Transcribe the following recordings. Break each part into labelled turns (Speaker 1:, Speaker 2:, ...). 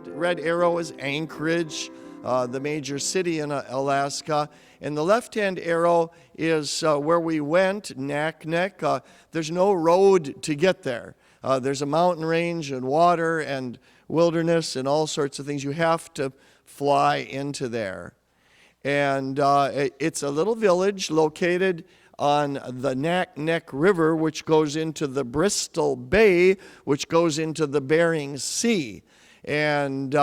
Speaker 1: red arrow is Anchorage, the major city in Alaska. And the left-hand arrow is where we went, Naknek. There's no road to get there. There's a mountain range and water and wilderness and all sorts of things. You have to fly into there. And it's a little village located on the Naknek River, which goes into the Bristol Bay, which goes into the Bering Sea. And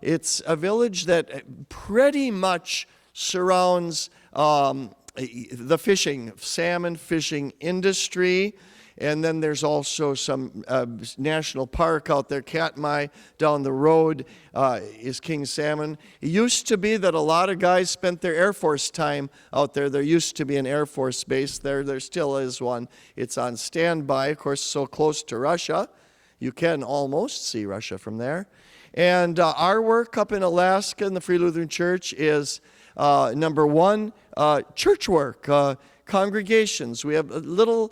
Speaker 1: it's a village that pretty much surrounds the salmon fishing industry. And then there's also some national park out there. Katmai down the road is King Salmon. It used to be that a lot of guys spent their Air Force time out there. There used to be an Air Force base there. There still is one. It's on standby, of course, so close to Russia. You can almost see Russia from there. And our work up in Alaska in the Free Lutheran Church is, number one, church work, congregations. We have little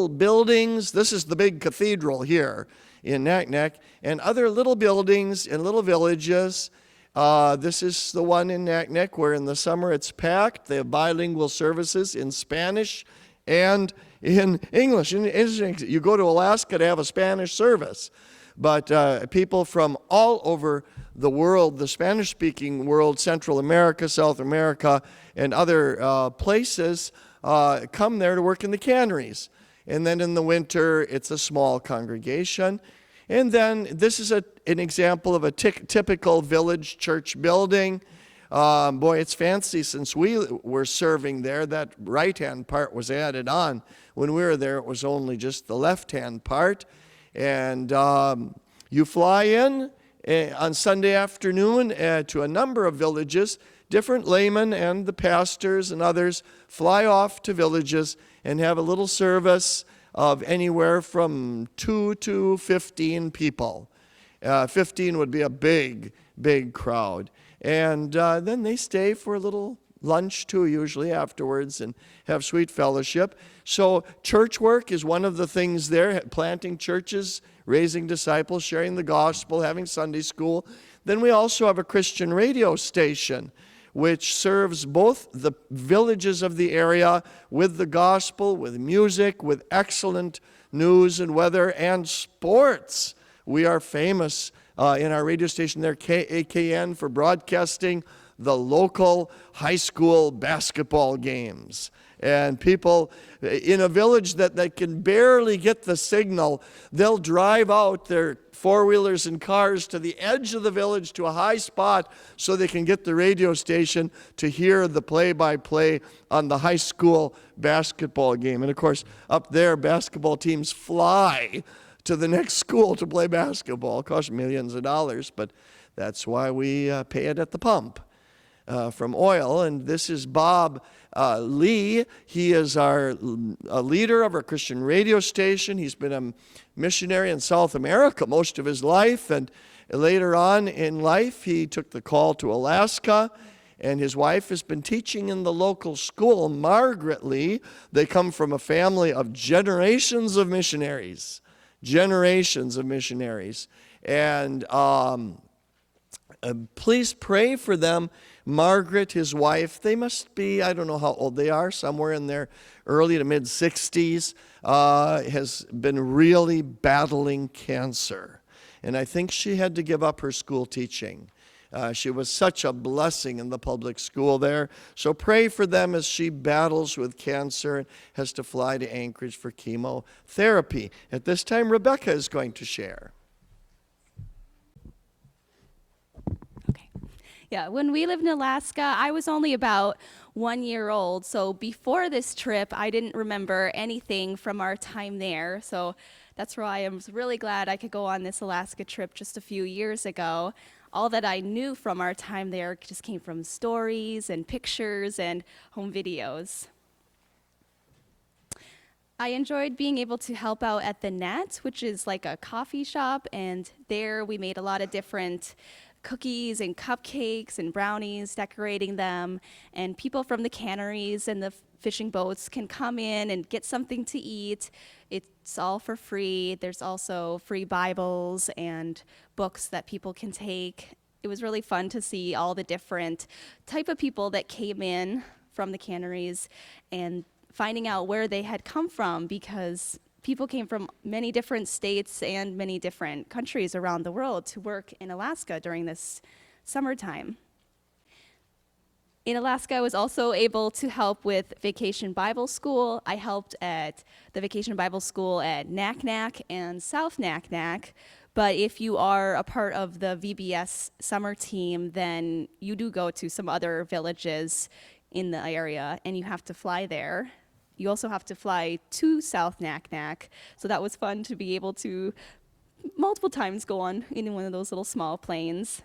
Speaker 1: buildings. This is the big cathedral here in Naknek, and other little buildings in little villages. This is the one in Naknek where in the summer it's packed. They have bilingual services in Spanish and in English. You go to Alaska to have a Spanish service, but people from all over the world, the Spanish-speaking world, Central America, South America, and other places, come there to work in the canneries. And then in the winter, it's a small congregation. And then this is an example of a typical village church building. Boy, it's fancy since we were serving there. That right-hand part was added on. When we were there, it was only just the left-hand part. And you fly in on Sunday afternoon to a number of villages. Different laymen and the pastors and others fly off to villages and have a little service of anywhere from 2 to 15 people. 15 would be a big crowd. And then they stay for a little lunch too, usually afterwards, and have sweet fellowship. So church work is one of the things there, planting churches, raising disciples, sharing the gospel, having Sunday school. Then we also have a Christian radio station, which serves both the villages of the area with the gospel, with music, with excellent news and weather and sports. We are famous in our radio station there, KAKN, for broadcasting the local high school basketball games. And people in a village that can barely get the signal, they'll drive out their four-wheelers and cars to the edge of the village to a high spot so they can get the radio station to hear the play-by-play on the high school basketball game. And of course, up there, basketball teams fly to the next school to play basketball. It costs millions of dollars, but that's why we pay it at the pump from oil. And this is Bob Lee. He is a leader of our Christian radio station. He's been a missionary in South America most of his life, and later on in life he took the call to Alaska, and his wife has been teaching in the local school, Margaret Lee. They come from a family of generations of missionaries. And please pray for them. Margaret, his wife, they must be, I don't know how old they are, somewhere in their early to mid-60s, has been really battling cancer. And I think she had to give up her school teaching. She was such a blessing in the public school there. So pray for them as she battles with cancer and has to fly to Anchorage for chemotherapy. At this time, Rebecca is going to share.
Speaker 2: Yeah, when we lived in Alaska, I was only about 1 year old. So before this trip, I didn't remember anything from our time there. So that's why I was really glad I could go on this Alaska trip just a few years ago. All that I knew from our time there just came from stories and pictures and home videos. I enjoyed being able to help out at the Net, which is like a coffee shop, and there we made a lot of different cookies and cupcakes and brownies, decorating them, and people from the canneries and the fishing boats can come in and get something to eat. It's all for free. There's also free Bibles and books that people can take. It was really fun to see all the different type of people that came in from the canneries and finding out where they had come from, because people came from many different states and many different countries around the world to work in Alaska during this summertime. In Alaska, I was also able to help with Vacation Bible School. I helped at the Vacation Bible School at Naknek and South Naknek. But if you are a part of the VBS summer team, then you do go to some other villages in the area, and you have to fly there. You also have to fly to South Naknek. So that was fun to be able to multiple times go on in one of those little small planes.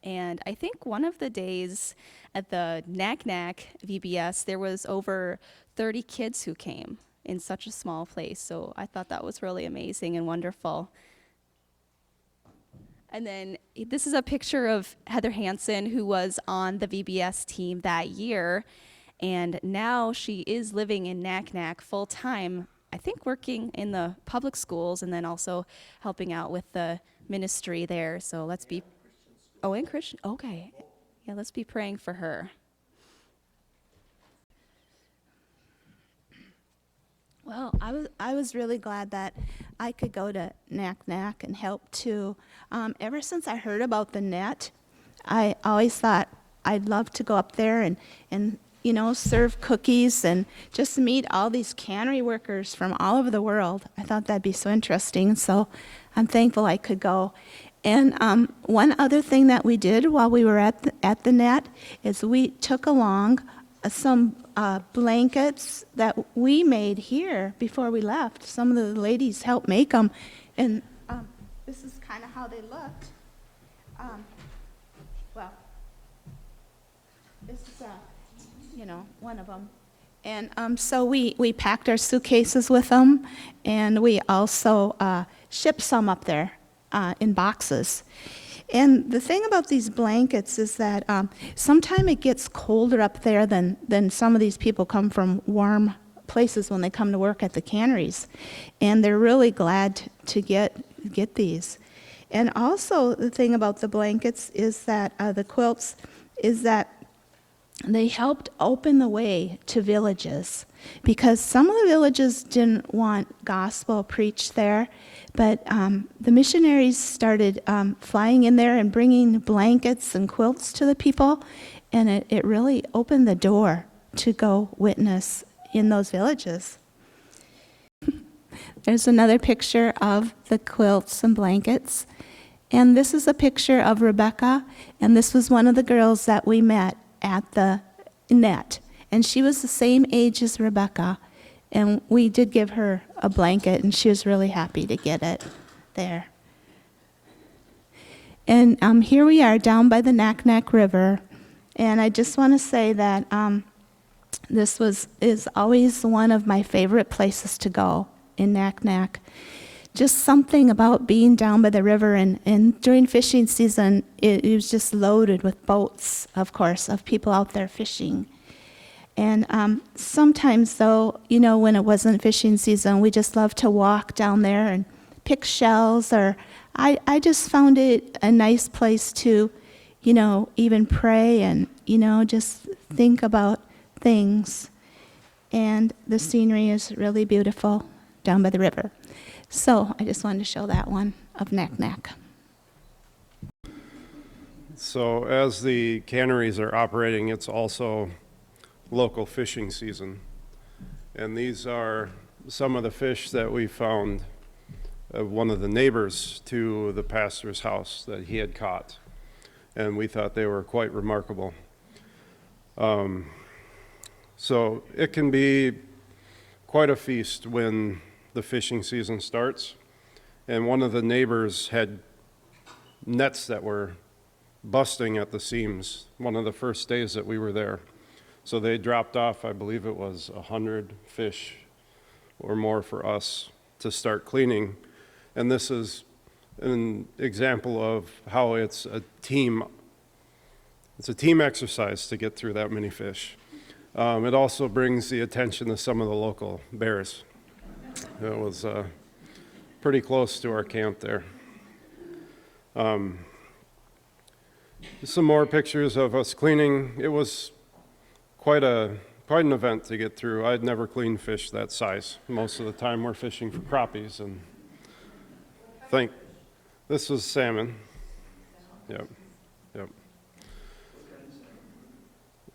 Speaker 2: And I think one of the days at the Naknek VBS, there was over 30 kids who came in such a small place. So I thought that was really amazing and wonderful. And then this is a picture of Heather Hansen, who was on the VBS team that year. And now she is living in Naknek full time, I think working in the public schools and then also helping out with the ministry there. So let's be, oh, in Christian, okay. Yeah, let's be praying for her.
Speaker 3: Well, I was really glad that I could go to Naknek and help too. Ever since I heard about the net, I always thought I'd love to go up there and serve cookies and just meet all these cannery workers from all over the world. I thought that'd be so interesting, so I'm thankful I could go. And one other thing that we did while we were at the net is we took along some blankets that we made here before we left. Some of the ladies helped make them, and this is kind of how they looked. Well, this is one of them. And so we packed our suitcases with them, and we also shipped some up there in boxes. And the thing about these blankets is that sometimes it gets colder up there than some of these people come from warm places when they come to work at the canneries. And they're really glad to get these. And also the thing about the blankets is that the quilts is that they helped open the way to villages, because some of the villages didn't want gospel preached there, but the missionaries started flying in there and bringing blankets and quilts to the people, and it really opened the door to go witness in those villages. There's another picture of the quilts and blankets, and this is a picture of Rebecca, and this was one of the girls that we met at the net, and she was the same age as Rebecca, and we did give her a blanket, and she was really happy to get it there. And here we are down by the Naknek River, and I just want to say that this is always one of my favorite places to go in Naknek. Just something about being down by the river, and during fishing season, it was just loaded with boats, of course, of people out there fishing. And sometimes, though, when it wasn't fishing season, we just loved to walk down there and pick shells, or I just found it a nice place to, even pray and, just think about things. And the scenery is really beautiful down by the river. So I just wanted to show that one of Naknek.
Speaker 4: So as the canneries are operating, it's also local fishing season. And these are some of the fish that we found of one of the neighbors to the pastor's house that he had caught. And we thought they were quite remarkable. So it can be quite a feast when the fishing season starts. And one of the neighbors had nets that were busting at the seams one of the first days that we were there. So they dropped off, I believe it was 100 fish or more for us to start cleaning. And this is an example of how it's a team exercise to get through that many fish. It also brings the attention to some of the local bears. It was pretty close to our camp there. Some more pictures of us cleaning. It was quite an event to get through. I'd never cleaned fish that size. Most of the time we're fishing for crappies, and this was salmon. Yep.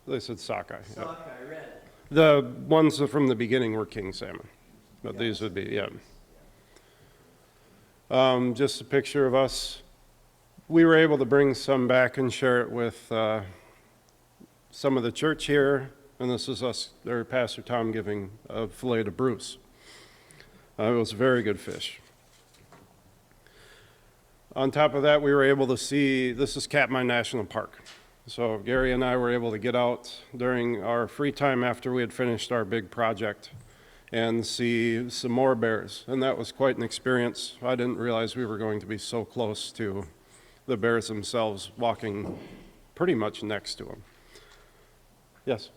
Speaker 4: They said sockeye. Yep.
Speaker 1: Sockeye red.
Speaker 4: The ones from the beginning were king salmon, but these would be, just a picture of us. We were able to bring some back and share it with some of the church here, and this is us, or Pastor Tom, giving a fillet to Bruce. It was a very good fish. On top of that, we were able to see, this is Katmai National Park. So Gary and I were able to get out during our free time after we had finished our big project and see some more bears, and that was quite an experience. I didn't realize we were going to be so close to the bears themselves, walking pretty much next to them. Yes?
Speaker 1: Is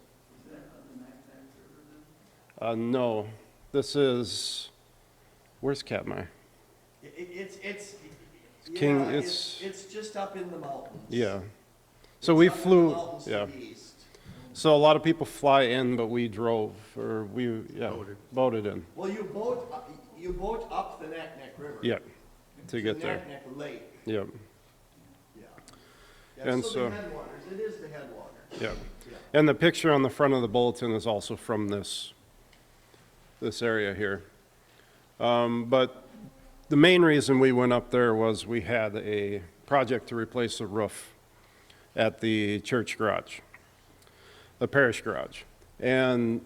Speaker 1: that on the Mac River then?
Speaker 4: No, this is, where's Katmai?
Speaker 1: It's
Speaker 4: King,
Speaker 1: yeah,
Speaker 4: it's
Speaker 1: just up in the mountains.
Speaker 4: Yeah. So
Speaker 1: It's
Speaker 4: we
Speaker 1: up in the
Speaker 4: flew,
Speaker 1: mountains to
Speaker 4: yeah.
Speaker 1: the east.
Speaker 4: So a lot of people fly in, but we drove, or we, boated in.
Speaker 1: Well, you boat up the Naknek River.
Speaker 4: Yeah, to get
Speaker 1: the
Speaker 4: there.
Speaker 1: Naknek Lake.
Speaker 4: Yeah,
Speaker 1: Yeah.
Speaker 4: And
Speaker 1: so
Speaker 4: so-
Speaker 1: the headwaters. It is the headwaters.
Speaker 4: yeah. And the picture on the front of the bulletin is also from this area here. But the main reason we went up there was we had a project to replace the roof at the church garage, the parish garage. And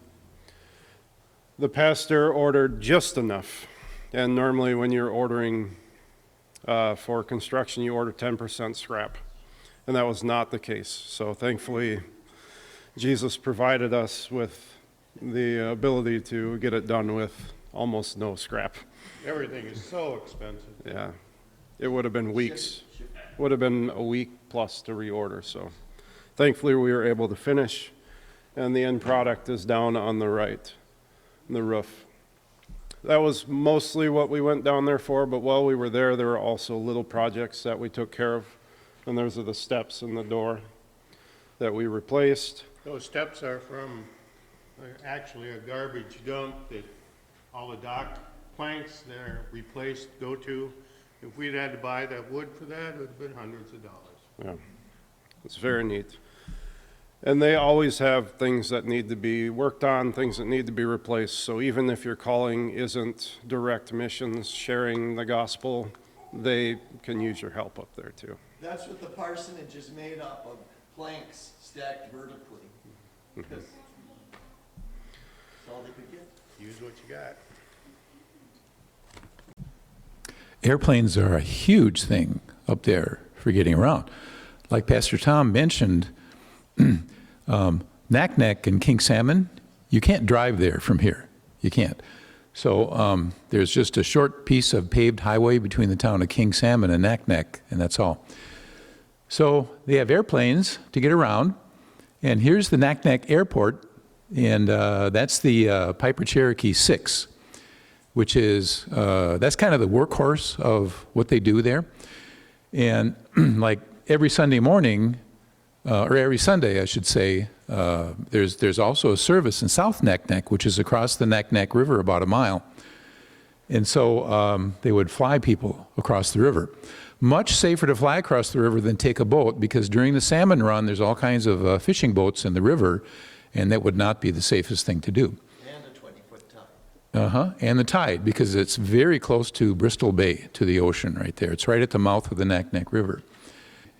Speaker 4: the pastor ordered just enough. And normally when you're ordering for construction, you order 10% scrap. And that was not the case. So thankfully, Jesus provided us with the ability to get it done with almost no scrap.
Speaker 5: Everything is so expensive.
Speaker 4: Yeah, it would have been weeks. Would have been a week plus to reorder. So thankfully we were able to finish, and the end product is down on the right, the roof. That was mostly what we went down there for, but while we were there, there were also little projects that we took care of, and those are the steps and the door that we replaced.
Speaker 5: Those steps are from actually a garbage dump that all the dock planks that are replaced go to. If we'd had to buy that wood for that, it would have been hundreds of dollars.
Speaker 4: Yeah, it's very neat. And they always have things that need to be worked on, things that need to be replaced. So even if your calling isn't direct missions, sharing the gospel, they can use your help up there too.
Speaker 1: That's what the parsonage is made up of, planks stacked vertically. That's all they could get.
Speaker 5: Use what you got.
Speaker 6: Airplanes are a huge thing up there for getting around. Like Pastor Tom mentioned, Naknek and King Salmon, you can't drive there from here. You can't. So there's just a short piece of paved highway between the town of King Salmon and Naknek, and that's all. So they have airplanes to get around, and here's the Naknek Airport, and that's the Piper Cherokee 6. Which is, that's kind of the workhorse of what they do there. And like every Sunday morning, or every Sunday, I should say, there's also a service in South Naknek, which is across the Naknek River about a mile. And so they would fly people across the river. Much safer to fly across the river than take a boat, because during the salmon run, there's all kinds of fishing boats in the river, and that would not be the safest thing to do.
Speaker 1: And a 20-foot tide.
Speaker 6: And the tide, because it's very close to Bristol Bay, to the ocean right there. It's right at the mouth of the Naknek River.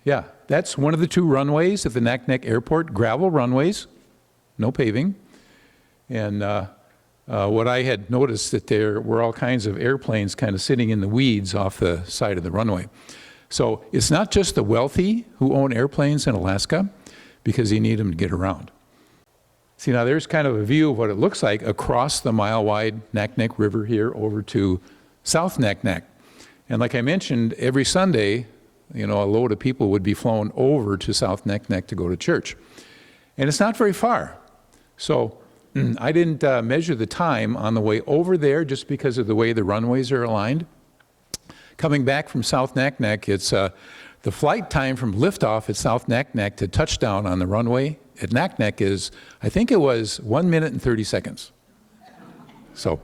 Speaker 6: Yeah, that's one of the two runways at the Naknek Airport, gravel runways, no paving. And what I had noticed that there were all kinds of airplanes kind of sitting in the weeds off the side of the runway. So it's not just the wealthy who own airplanes in Alaska, because you need them to get around. See, now there's kind of a view of what it looks like across the mile-wide Naknek River here over to South Naknek. And like I mentioned, every Sunday, a load of people would be flown over to South Naknek to go to church. And it's not very far. So I didn't measure the time on the way over there just because of the way the runways are aligned. Coming back from South Naknek, it's the flight time from liftoff at South Naknek to touchdown on the runway at Naknek is, I think it was 1 minute and 30 seconds. So,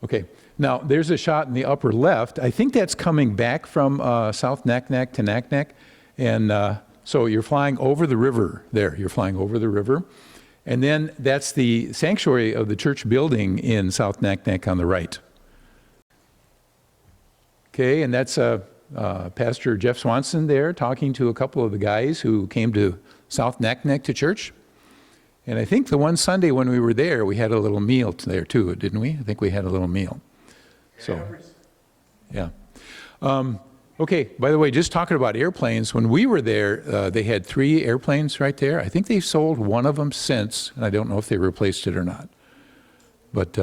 Speaker 6: okay. Now, there's a shot in the upper left. I think that's coming back from South Naknek to Naknek. And so you're flying over the river there. You're flying over the river. And then that's the sanctuary of the church building in South Naknek on the right. Okay, and that's Pastor Jeff Swanson there talking to a couple of the guys who came to South Naknek to church. And I think the one Sunday when we were there, we had a little meal there too, didn't we? I think we had a little meal. So, yeah. Okay, by the way, just talking about airplanes, when we were there, they had 3 airplanes right there. I think they've sold one of them since, and I don't know if they replaced it or not. But,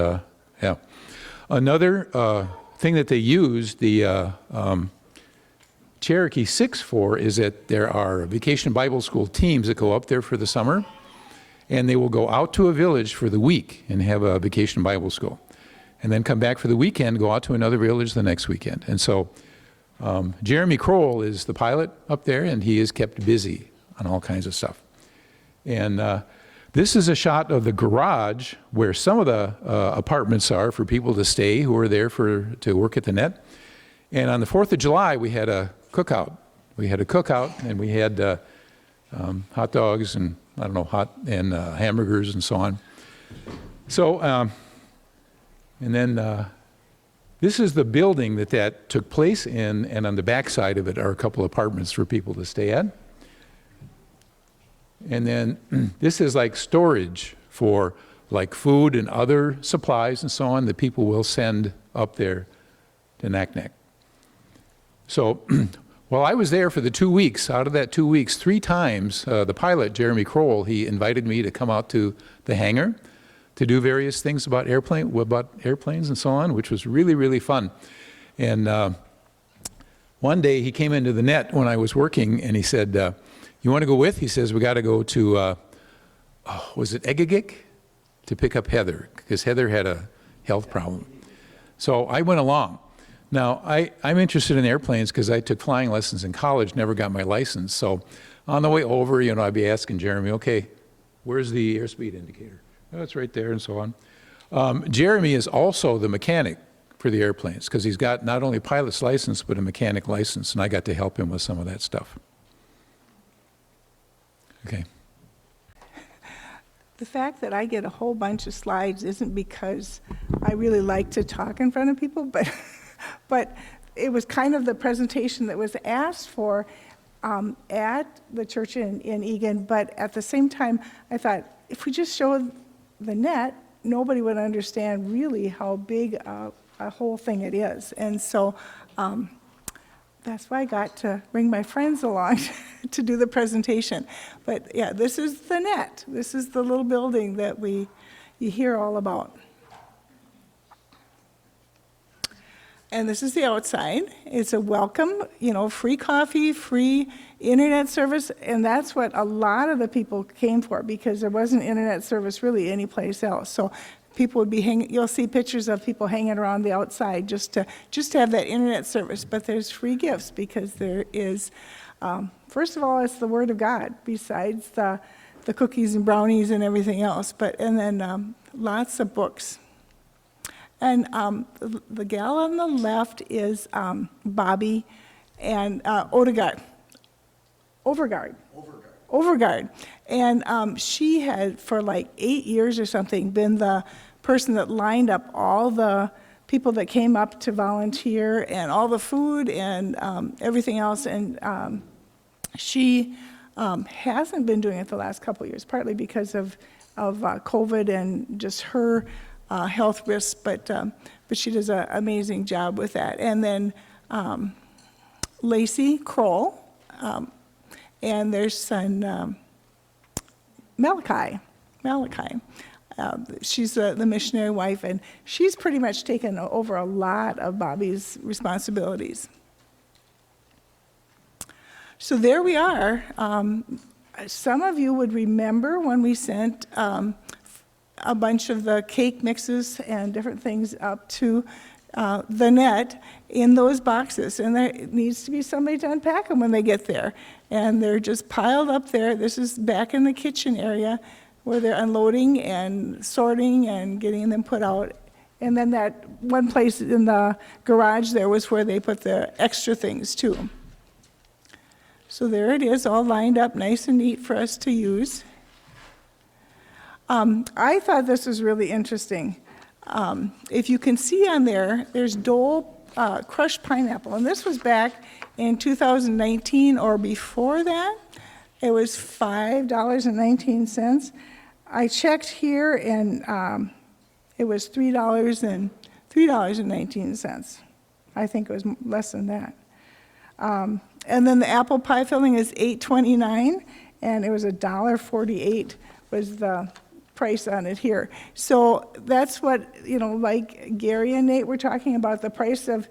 Speaker 6: yeah. Another thing that they use the Cherokee 6 for is that there are Vacation Bible School teams that go up there for the summer, and they will go out to a village for the week and have a Vacation Bible School, and then come back for the weekend, go out to another village the next weekend. And so Jeremy Kroll is the pilot up there, and he is kept busy on all kinds of stuff. And this is a shot of the garage where some of the apartments are for people to stay who are there to work at the net. And on the 4th of July, we had a cookout. We had a cookout, and we had hot dogs and, hamburgers and so on. So, and then this is the building that took place in, and on the back side of it are a couple apartments for people to stay at. And then this is like storage for like food and other supplies and so on that people will send up there to Naknek. So while I was there for the 2 weeks, out of that 2 weeks, 3 times, the pilot, Jeremy Kroll, he invited me to come out to the hangar to do various things about airplanes and so on, which was really, really fun. And one day he came into the net when I was working, and he said, you want to go with? He says, we got to go to, was it Egegik? To pick up Heather, because Heather had a health problem. So I went along. Now, I'm interested in airplanes because I took flying lessons in college, never got my license. So on the way over, I'd be asking Jeremy, okay, where's the airspeed indicator? Oh, it's right there, and so on. Jeremy is also the mechanic for the airplanes because he's got not only a pilot's license, but a mechanic license, and I got to help him with some of that stuff. Okay.
Speaker 7: The fact that I get a whole bunch of slides isn't because I really like to talk in front of people, but it was kind of the presentation that was asked for at the church in Egan, but at the same time, I thought, if we just showed the net, nobody would understand really how big a whole thing it is. And so that's why I got to bring my friends along to do the presentation. But yeah, this is the net. This is the little building that you hear all about. And this is the outside. It's a welcome, free coffee, free internet service, and that's what a lot of the people came for because there wasn't internet service really anyplace else. So people would be you'll see pictures of people hanging around the outside just to have that internet service. But there's free gifts because there is, first of all, it's the Word of God besides the cookies and brownies and everything else. And then lots of books. And the gal on the left is Bobby and Overgard. And she had, for like 8 years or something, been the person that lined up all the people that came up to volunteer and all the food and everything else. And she hasn't been doing it the last couple of years, partly because of COVID and just her health risks, but she does an amazing job with that. And then Lacey Kroll, and their son Malachi. She's the missionary wife, and she's pretty much taken over a lot of Bobby's responsibilities. So there we are. Some of you would remember when we sent a bunch of the cake mixes and different things up to the net in those boxes, and there needs to be somebody to unpack them when they get there. And they're just piled up there. This is back in the kitchen area where they're unloading and sorting and getting them put out. And then that one place in the garage there was where they put the extra things too. So there it is, all lined up nice and neat for us to use. I thought this was really interesting. If you can see on there, there's Dole crushed pineapple, and this was back in 2019 or before that. It was $5.19. I checked here, and it was $3.19. I think it was less than that. And then the apple pie filling is $8.29, and it was $1.48 was the price on it here. So that's what, like Gary and Nate were talking about, the price of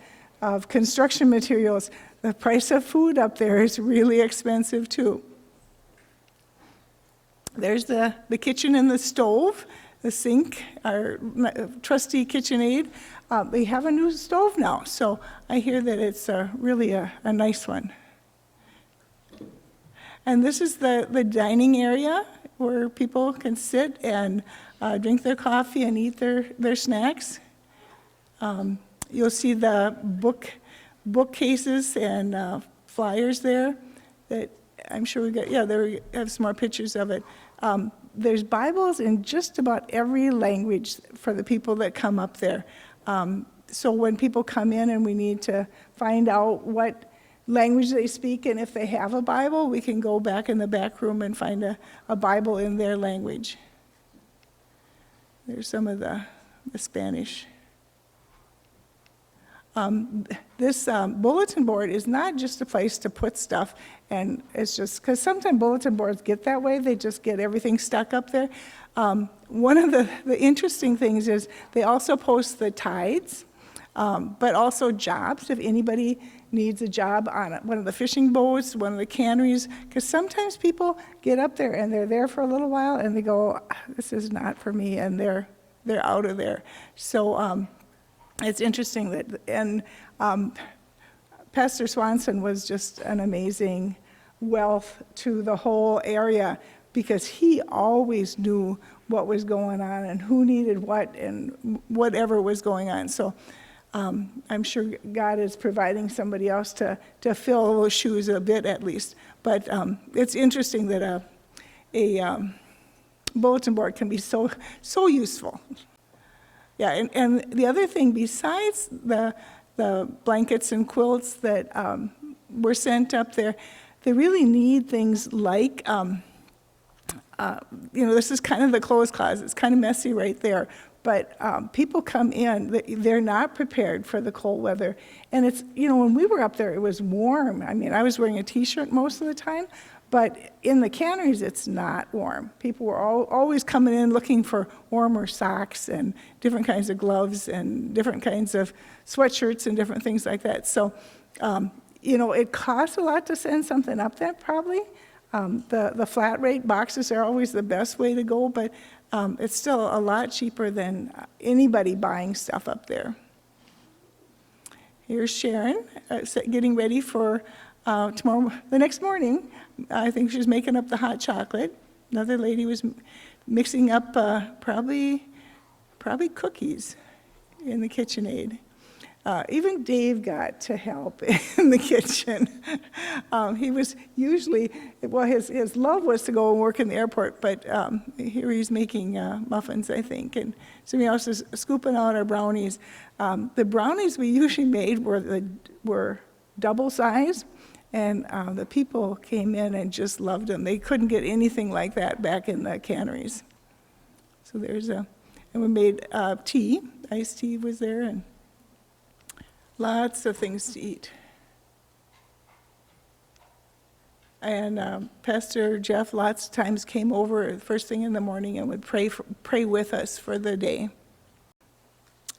Speaker 7: construction materials. The price of food up there is really expensive too. There's the kitchen and the stove, the sink, our trusty KitchenAid. They have a new stove now, so I hear that it's really a nice one. And this is the dining area where people can sit and drink their coffee and eat their snacks. You'll see the bookcases and flyers there that I'm sure we got. Yeah, there we have some more pictures of it. There's Bibles in just about every language for the people that come up there. So when people come in and we need to find out what language they speak, and if they have a Bible, we can go back in the back room and find a Bible in their language. There's some of the Spanish. This bulletin board is not just a place to put stuff, and it's just, because sometimes bulletin boards get that way, they just get everything stuck up there. One of the interesting things is they also post the tides, but also jobs, if anybody needs a job on one of the fishing boats, one of the canneries, because sometimes people get up there and they're there for a little while and they go, this is not for me, and they're out of there. So it's interesting that, and Pastor Swanson was just an amazing wealth to the whole area, because he always knew what was going on and who needed what and whatever was going on. So I'm sure God is providing somebody else to fill those shoes a bit at least. But it's interesting that a bulletin board can be so useful. Yeah, and the other thing, besides the blankets and quilts that were sent up there, they really need things like, this is kind of the clothes closet. It's kind of messy right there. But people come in, they're not prepared for the cold weather. And it's, when we were up there, it was warm. I mean, I was wearing a T-shirt most of the time, but in the canneries, it's not warm. People were always coming in looking for warmer socks and different kinds of gloves and different kinds of sweatshirts and different things like that. So, it costs a lot to send something up there, probably. The flat rate boxes are always the best way to go, but it's still a lot cheaper than anybody buying stuff up there. Here's Sharon getting ready for tomorrow, the next morning. I think she was making up the hot chocolate. Another lady was mixing up probably cookies in the KitchenAid. Even Dave got to help in the kitchen. He was usually, his love was to go and work in the airport, but here he's making muffins, I think, and somebody else is scooping out our brownies. The brownies we usually made were double size, and the people came in and just loved them. They couldn't get anything like that back in the canneries. So and we made tea, iced tea was there, and lots of things to eat. And Pastor Jeff lots of times came over first thing in the morning and would pray with us for the day.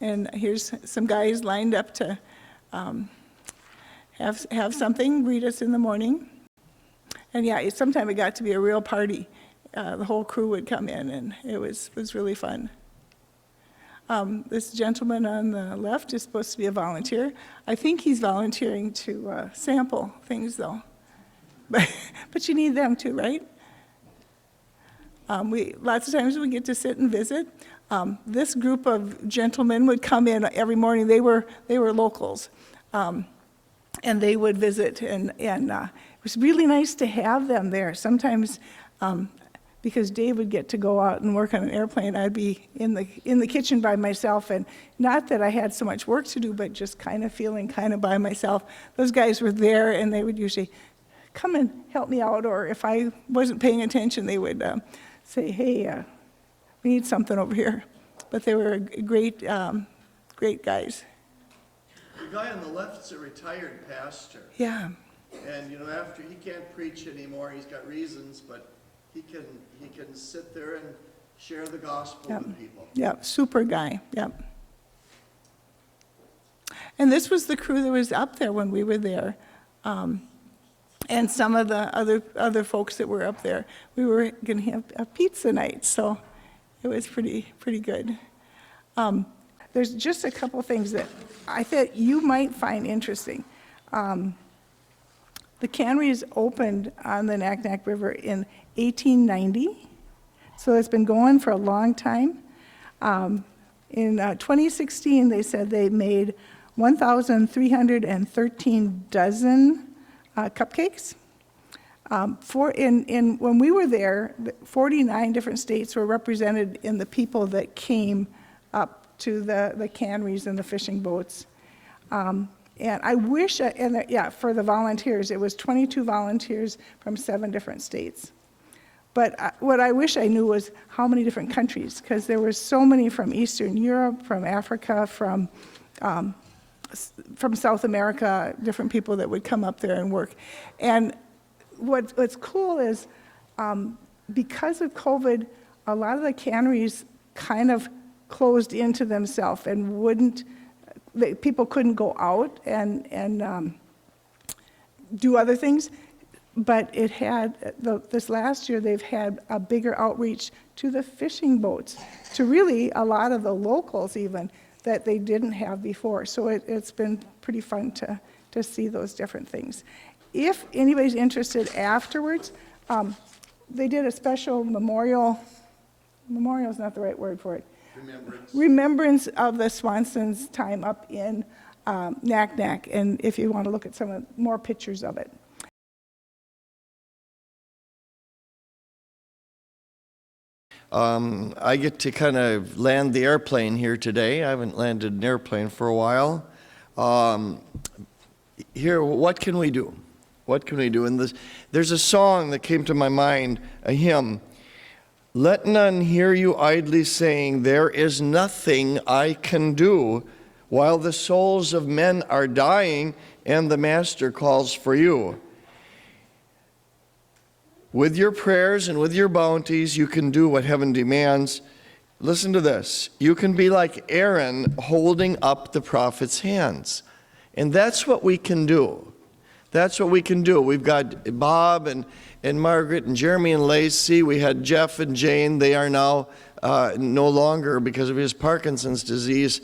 Speaker 7: And here's some guys lined up to have something, greet us in the morning. And yeah, sometimes it got to be a real party. The whole crew would come in, and it was really fun. This gentleman on the left is supposed to be a volunteer. I think he's volunteering to sample things, though. But you need them too, right? Lots of times we get to sit and visit. This group of gentlemen would come in every morning. They were locals, and they would visit, and it was really nice to have them there. Sometimes, because Dave would get to go out and work on an airplane, I'd be in the kitchen by myself, and not that I had so much work to do, but just kind of feeling kind of by myself. Those guys were there, and they would usually come and help me out, or if I wasn't paying attention, they would say, hey, we need something over here. But they were great guys.
Speaker 1: The guy on the left's a retired pastor.
Speaker 7: Yeah.
Speaker 1: And, after he can't preach anymore, he's got reasons, but he can sit there and share the gospel with people.
Speaker 7: Yeah, super guy, yeah. And this was the crew that was up there when we were there. And some of the other folks that were up there, we were going to have a pizza night, so it was pretty good. There's just a couple things that I thought you might find interesting. The canneries opened on the Naknek River in 1890, so it's been going for a long time. In 2016, they said they made 1,313 dozen cupcakes. When we were there, 49 different states were represented in the people that came up to the canneries and the fishing boats. And I wish, for the volunteers, it was 22 volunteers from 7 different states. But what I wish I knew was how many different countries, because there were so many from Eastern Europe, from Africa, from South America, different people that would come up there and work. And what's cool is because of COVID, a lot of the canneries kind of closed into themselves and people couldn't go out and do other things. But it had, this last year, they've had a bigger outreach to the fishing boats, to really a lot of the locals even, that they didn't have before. So it's been pretty fun to see those different things. If anybody's interested afterwards, they did a special memorial's not the right word for it. Remembrance of the Swansons' time up in Naknek, and if you want to look at some more pictures of it.
Speaker 1: I get to kind of land the airplane here today. I haven't landed an airplane for a while. Here, what can we do? What can we do? And there's a song that came to my mind, a hymn. Let none hear you idly saying, there is nothing I can do, while the souls of men are dying and the Master calls for you. With your prayers and with your bounties, you can do what heaven demands. Listen to this. You can be like Aaron holding up the prophet's hands. And that's what we can do. That's what we can do. We've got Bob and Margaret and Jeremy and Lacey. We had Jeff and Jane. They are now no longer, because of his Parkinson's disease,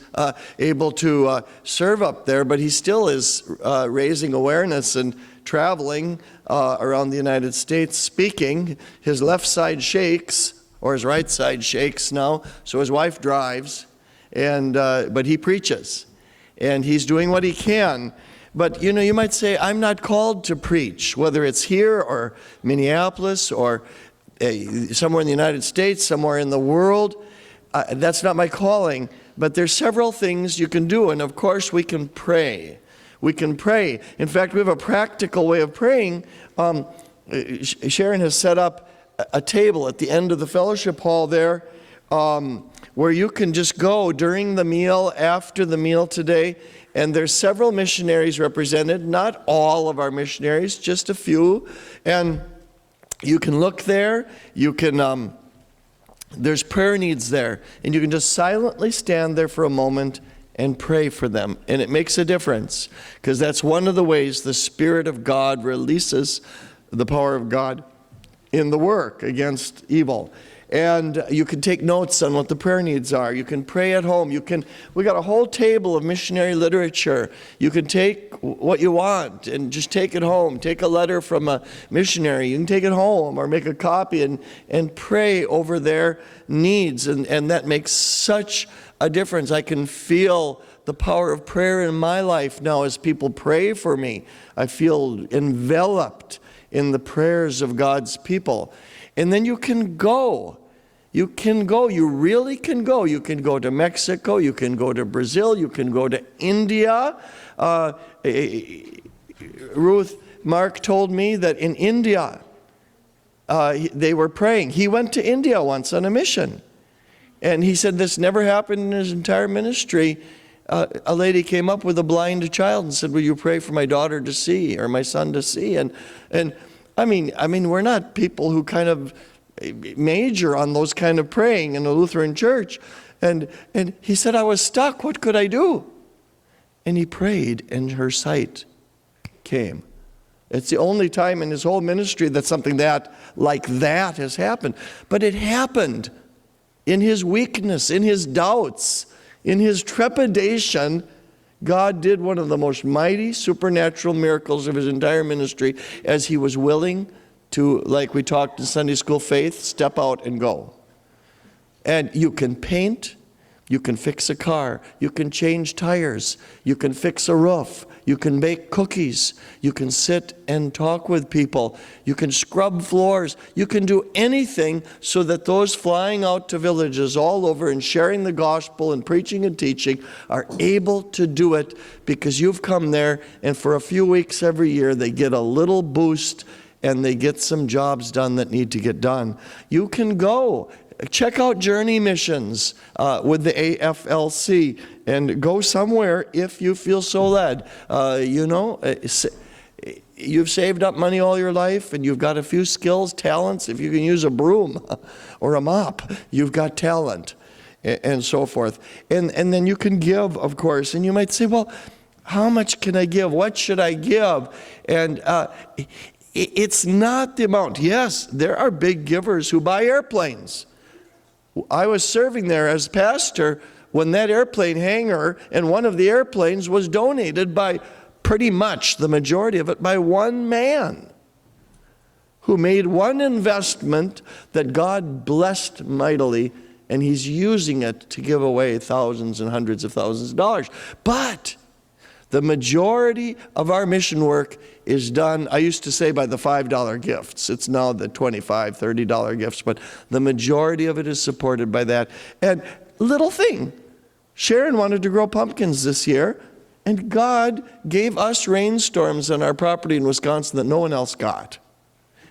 Speaker 1: able to serve up there. But he still is raising awareness and traveling around the United States speaking. His left side shakes, or his right side shakes now, so his wife drives, but he preaches, and he's doing what he can. But you might say, I'm not called to preach, whether it's here or Minneapolis or somewhere in the United States, somewhere in the world. That's not my calling, but there's several things you can do, and of course we can pray. We can pray. In fact, we have a practical way of praying. Sharon has set up a table at the end of the fellowship hall there where you can just go during the meal, after the meal today, and there's several missionaries represented, not all of our missionaries, just a few, and you can look there, you can, there's prayer needs there, and you can just silently stand there for a moment and pray for them, and it makes a difference, because that's one of the ways the Spirit of God releases the power of God in the work against evil. And you can take notes on what the prayer needs are. You can pray at home. We got a whole table of missionary literature. You can take what you want and just take it home. Take a letter from a missionary. You can take it home or make a copy and pray over their needs. And that makes such a difference. I can feel the power of prayer in my life now as people pray for me. I feel enveloped in the prayers of God's people. And then you can go. You can go. You really can go. You can go to Mexico. You can go to Brazil. You can go to India. Mark told me that in India, they were praying. He went to India once on a mission. And he said this never happened in his entire ministry. A lady came up with a blind child and said, "Will you pray for my daughter to see, or my son to see?" And I mean, we're not people who kind of major on those kind of praying in a Lutheran church. And he said, "I was stuck. What could I do?" And he prayed, and her sight came. It's the only time in his whole ministry that something like that has happened. But it happened in his weakness, in his doubts, in his trepidation. God did one of the most mighty supernatural miracles of his entire ministry as he was willing to, like we talked in Sunday school faith, step out and go. And you can paint, you can fix a car, you can change tires, you can fix a roof, you can bake cookies, you can sit and talk with people, you can scrub floors, you can do anything so that those flying out to villages all over and sharing the gospel and preaching and teaching are able to do it because you've come there, and for a few weeks every year they get a little boost and they get some jobs done that need to get done. You can go. Check out Journey Missions with the AFLC and go somewhere if you feel so led. You've saved up money all your life and you've got a few skills, talents. If you can use a broom or a mop, you've got talent and so forth. And then you can give, of course. And you might say, well, how much can I give? What should I give? And it's not the amount. Yes, there are big givers who buy airplanes. I was serving there as pastor when that airplane hangar and one of the airplanes was donated by pretty much the majority of it by one man who made one investment that God blessed mightily, and he's using it to give away thousands and hundreds of thousands of dollars. But the majority of our mission work is done, I used to say, by the $5 gifts. It's now the $25, $30 gifts, but the majority of it is supported by that. And little thing, Sharon wanted to grow pumpkins this year, and God gave us rainstorms on our property in Wisconsin that no one else got.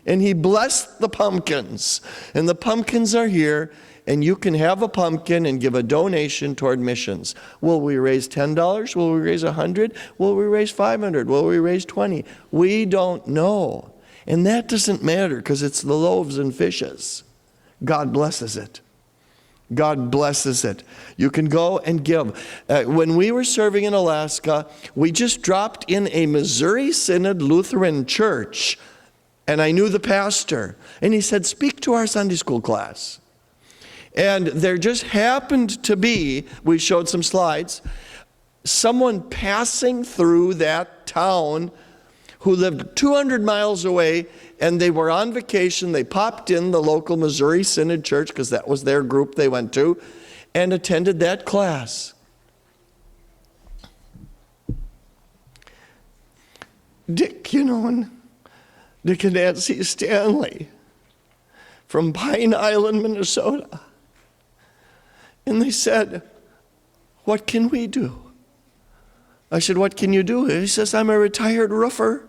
Speaker 1: And he blessed the pumpkins, and the pumpkins are here, and you can have a pumpkin and give a donation toward missions. Will we raise $10? Will we raise $100? Will we raise $500? Will we raise $20? We don't know. And that doesn't matter because it's the loaves and fishes. God blesses it. God blesses it. You can go and give. When we were serving in Alaska, we just dropped in a Missouri Synod Lutheran church, and I knew the pastor. And he said, "Speak to our Sunday school class." And there just happened to be, we showed some slides, someone passing through that town who lived 200 miles away, and they were on vacation. They popped in the local Missouri Synod Church, because that was their group they went to, and attended that class. Dick and Nancy Stanley from Pine Island, Minnesota. And they said, "What can we do?" I said, "What can you do?" He says, "I'm a retired roofer.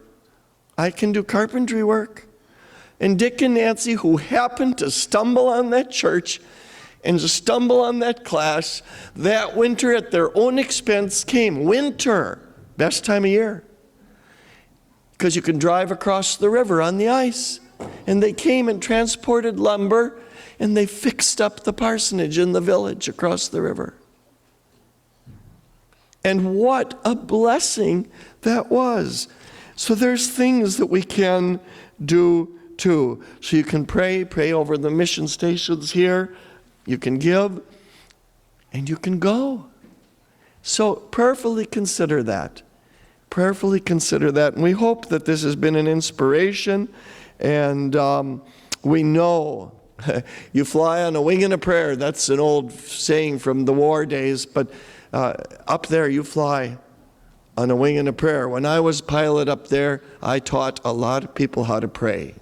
Speaker 1: I can do carpentry work." And Dick and Nancy, who happened to stumble on that church, and to stumble on that class that winter at their own expense came. Winter, best time of year, because you can drive across the river on the ice. And they came and transported lumber, and they fixed up the parsonage in the village across the river. And what a blessing that was. So there's things that we can do too. So you can pray over the mission stations here. You can give, and you can go. So prayerfully consider that. Prayerfully consider that. And we hope that this has been an inspiration. And we know you fly on a wing and a prayer. That's an old saying from the war days. But up there you fly on a wing and a prayer. When I was pilot up there, I taught a lot of people how to pray.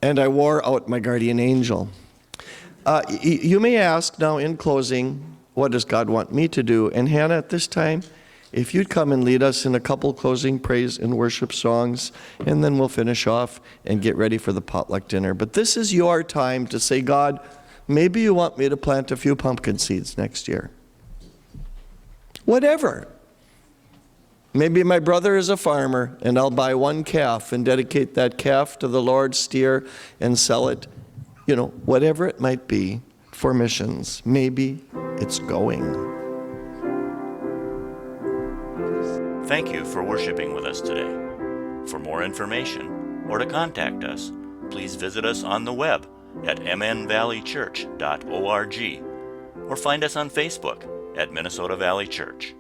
Speaker 1: And I wore out my guardian angel. You may ask now in closing, what does God want me to do? And Hannah, at this time, if you'd come and lead us in a couple closing praise and worship songs, and then we'll finish off and get ready for the potluck dinner. But this is your time to say, God, maybe you want me to plant a few pumpkin seeds next year. Whatever. Maybe my brother is a farmer, and I'll buy one calf and dedicate that calf to the Lord's steer and sell it. You know, whatever it might be for missions. Maybe it's going.
Speaker 8: Thank you for worshiping with us today. For more information or to contact us, please visit us on the web at mnvalleychurch.org or find us on Facebook at Minnesota Valley Church.